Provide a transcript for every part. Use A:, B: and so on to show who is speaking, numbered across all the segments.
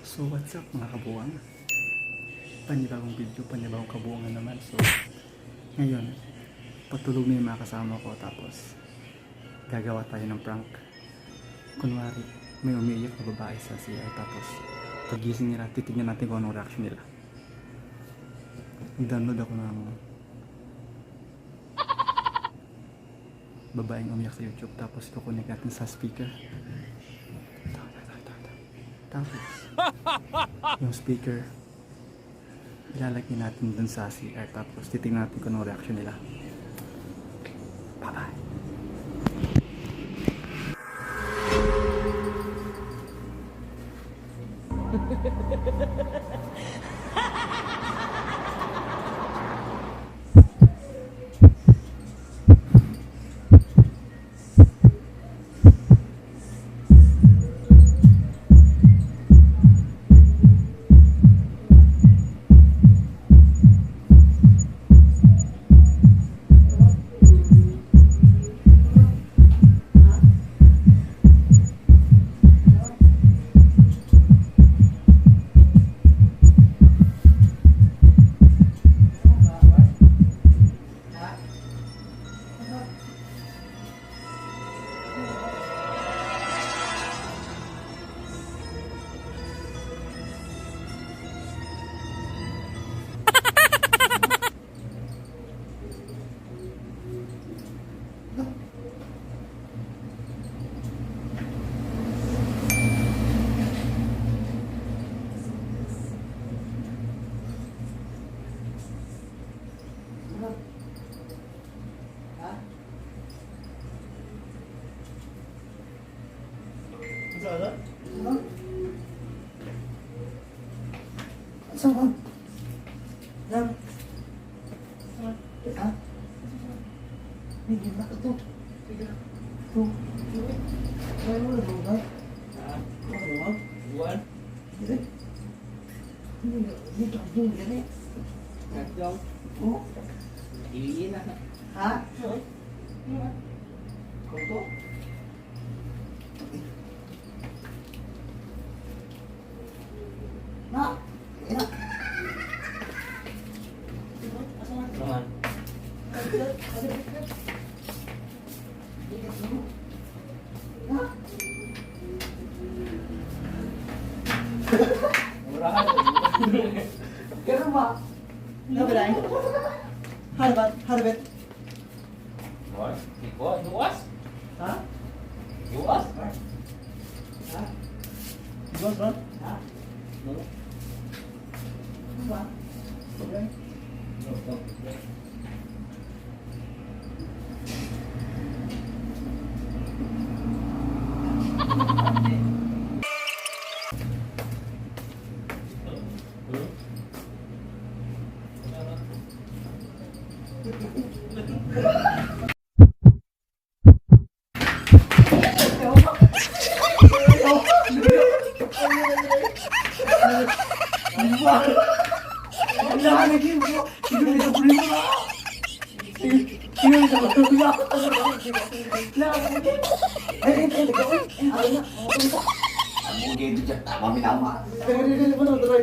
A: So what's up mga kabuwang? Panibagong video, panibagong kabuwangan naman. So ngayon, patulog na yung mga kasama ko tapos gagawa tayo ng prank. Kunwari, may umiiyak na babae sa CR tapos pagising nila, titignan natin kung anong reaction nila. Nag-download ako ng babaeng umiyak sa YouTube tapos kukunik natin sa speaker. Tapos yung speaker ilalagay natin dun sa CR tapos titignan natin kung anong reaction nila. Bye bye.
B: Saan ka? Lang. Ha? Hindi na ito. Ito. Kaya mo na ba? Ano ba?
C: Buwan?
B: Hindi. Hindi ka doon yan eh.
C: Nagdong?
B: Oo.
C: Iliin na.
B: Ha? Sorry.
C: Kuto?
B: Na. Ina.
C: Naman.
B: Na.
C: Murahan.
B: Ganun ba? Nabalay. Harbat. Harbet.
C: What? What? Luas?
B: Ha?
C: Luas?
B: Ha? Luas ba?
C: Ha? No.
B: Ano ba? Okay.
C: No.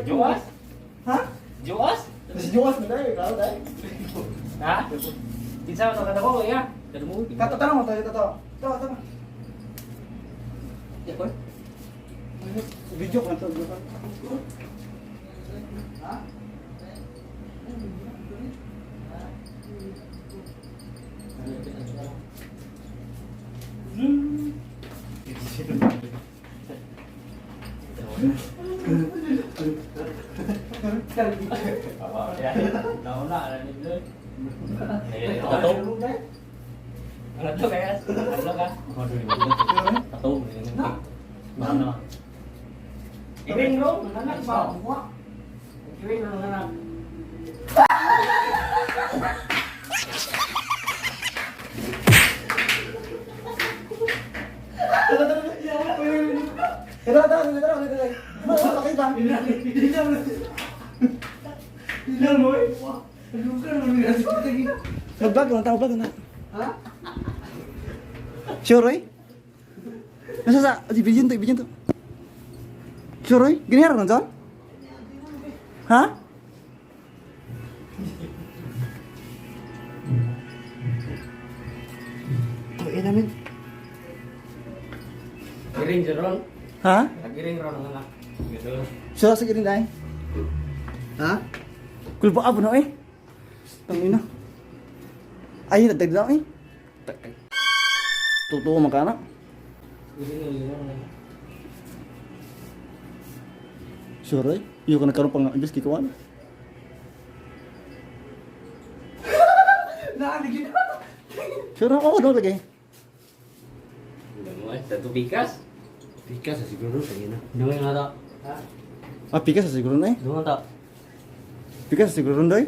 C: Juas?
B: Ha?
C: Juas?
B: Si Juas na tayo, ikaw tayo.
C: Ha? Kinsa mo kada ko ya? Kada mo.
B: Tanong mo tayo, totoo. Totoo.
C: Ya ko.
B: Video kan to, video kan. Ha?
C: Apa ya? Nauna ala ni dulu. Tato. Ano to kaya? Ano ka? Tato. Mana? Iring lo, nanak ba? Iring lo nanak.
B: Nag-vlog na, tao vlog na.
C: Ha?
B: Sure, eh? Nasa sa, di video to, video to.
A: Suroy, gini harang John? Hah?
B: Ito namin.
C: Giring jeron.
A: Hah?
C: Giring ron ang anak. Gitu.
A: Sudah segini dai.
B: Ha?
A: Kulpa apa no eh? Tangina. Ay, nagdagdag eh. Totoo makana.
C: Giring ron.
A: Suroy, iyo ka nagkaroon pang Diyos kikawan.
B: Naaligin.
A: Suroy, ako doon lagi.
C: Satu bikas.
B: Pikas sa siguro sa ina.
C: Dua nga to. Ha?
A: Ah, pikas sa siguro na eh.
C: Dua to.
A: Pikas sa siguro na eh.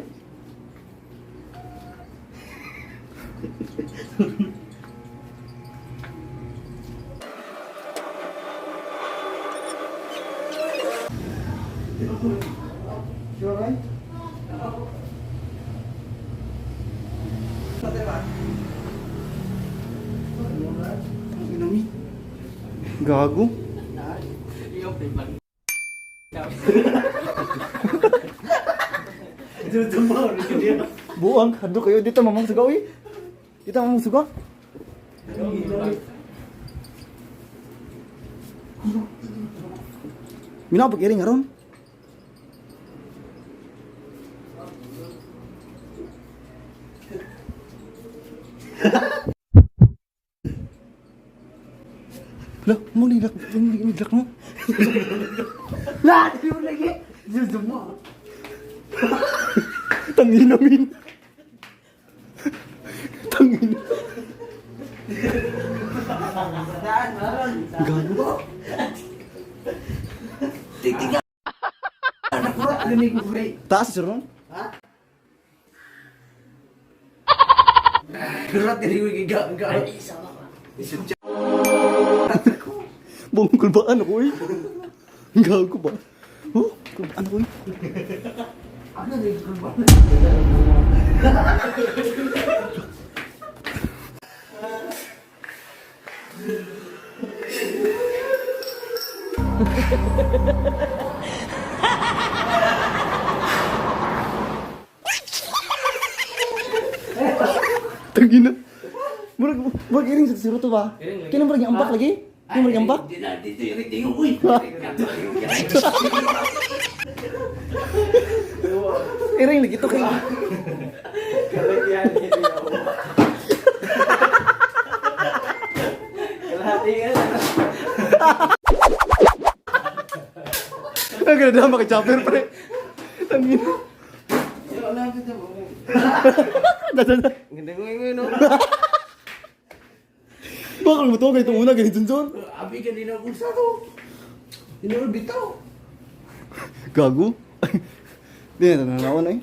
A: Suroy? Gago.
C: Iyo priman.
A: Buang, hado kayo dito mamang suga uy. Dito mamang suga. Mina apa kiring aron? Lah, mau ni lak mo.
B: Lah, di mo lagi. Judo mo.
A: Tangin namin. Tangin. Gago.
B: Tiga. Anak ko, ano ni ko pre?
A: Taas suron.
B: Ha? Gerak dari gue gak. Isut
A: Bong kulbaan ako eh. Gago ba? Oh, kulbaan ako eh.
B: ano nih kurban?
A: Tangina. Murag iring sa siro to ba? Kailan murag yung ambak lagi? Kailan murag yung ambak?
B: Dito yung tingin uy.
A: Iring lagi to kay. Ang ganda na maka-chopper pre. Tangina. Dada.
B: Ganda ko yung no.
A: Bakal mo to kay itong una ganito John?
B: Abi kanina pulsa to. Tinuro bitaw.
A: Gago. Di na nanawan ay.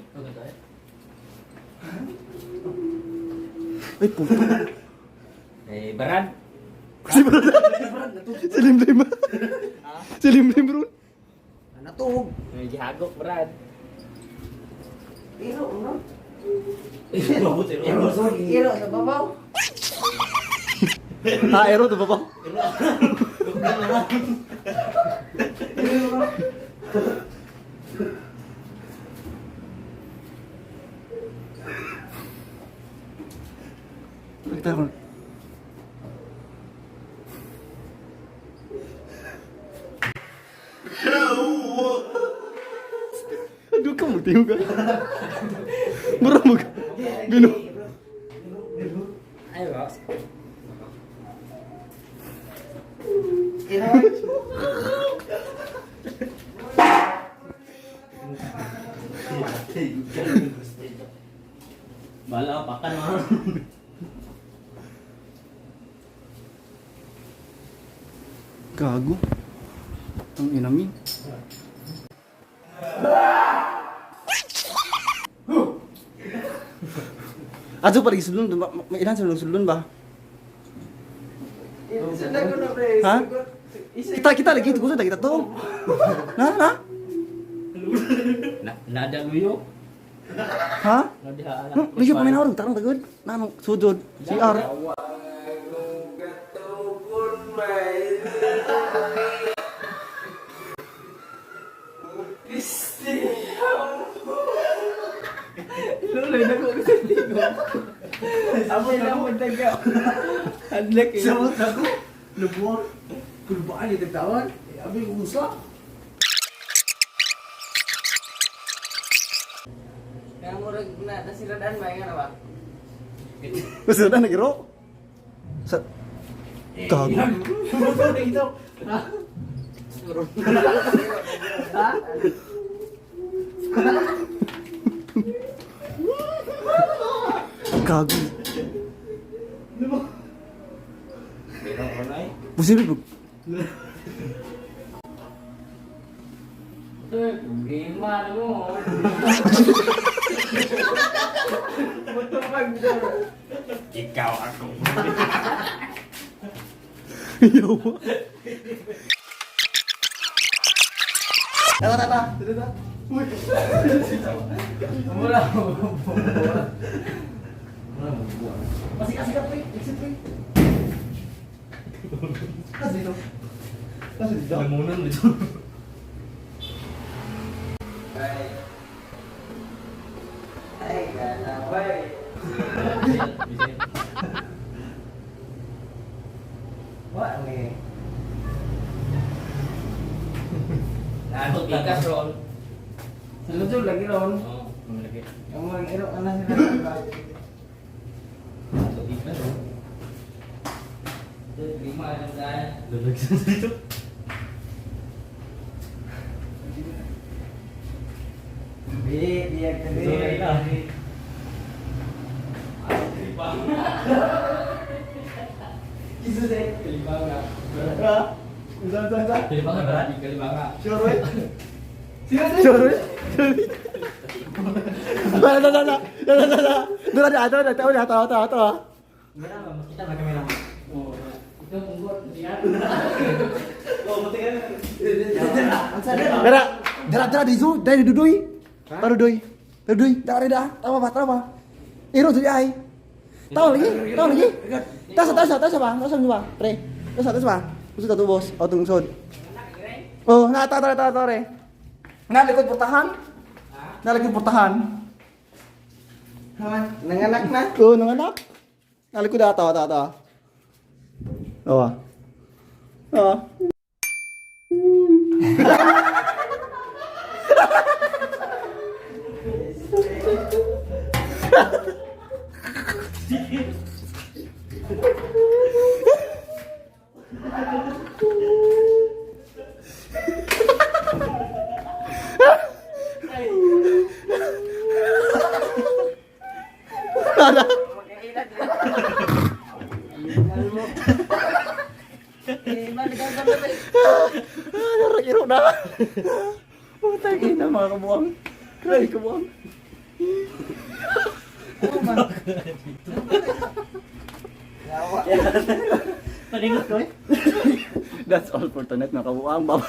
A: Ay puto.
C: Barad.
A: Si Brad. Si Limlim. Si Limlim bro.
B: Natug.
C: Gihagok barad.
B: Iro, no?
C: Iro,
B: sorry. Iro sa babaw.
A: Ha, ero to ba? Kita kon. Aduh, kamu tengok kan? Murah mo. Bino.
C: Ayo, Boss.
B: Iro.
C: Bala pakan mah.
A: Gago. Ang inamin. Aduh, pergi sebelum ba? May ilan sebelum ba?
B: Sundan ko na pre.
A: Ha? Kita lagi itu gusto kita tuh. Nah.
C: Nada luyo.
A: Ha?
C: Nada
A: No, liyo pamain orang tarong tagod. Nanong sudod CR.
B: Lulay na ko kasi ligo. Amoy na mo taga. Hadlak eh.
D: Samot ako. Lubuan. Kulbaan ni tagtawan. Abi ko usa.
B: Kaya mo rin na nasiradaan ba nga na ba?
A: Gusto na nagiro. Sa Gago.
D: Motor na ito.
B: Ha?
A: Gago.
C: Pero ko na eh.
A: Posible bro.
C: Lima mo. Ikaw ako.
A: Yawa.
D: Tara. Tara.
C: Mula mo.
D: Masih kasih kat, exit pre. Kasih dito. Kasih dito.
C: Lamunan dito.
B: Ay, kalaway. Wah, nih.
C: Ano tikas ron?
B: Selujur lagi Ron.
C: Oo, lagi.
B: Kamu lagi erok anak sila ba?
C: Ano tikas ron? Lima ang dahil. Lalagsan dito.
B: Biar tadi.
C: Sorry lah.
B: Isu deh.
C: Kalimangan.
D: Udah.
C: Kalimangan berat di Kalimangan.
D: Sure, wait.
A: Sorry. Dala. Dala ada. Tahu.
C: Merah, mas kita pakai merah. Oh, itu membuat dia.
D: Oh, mati kan.
A: Dara di zu, dari dudui. Taruh doi. Dari dah. Tahu apa? Iro jadi ai. Tahu lagi. Tas apa? Tas apa? Pre. Tas apa? Usah tu bos. Oh tunggu sod. Oh, nah tahu re. Nah likod pertahan.
B: Nanganak na.
A: Oh, nang anak. Nah likod dah tahu. Oh. Ada. Iro na. Putay ina mga kabuang. Grabe kabuang.
C: Paningot ko eh.
A: That's all for tonight mga kabuang. Bye.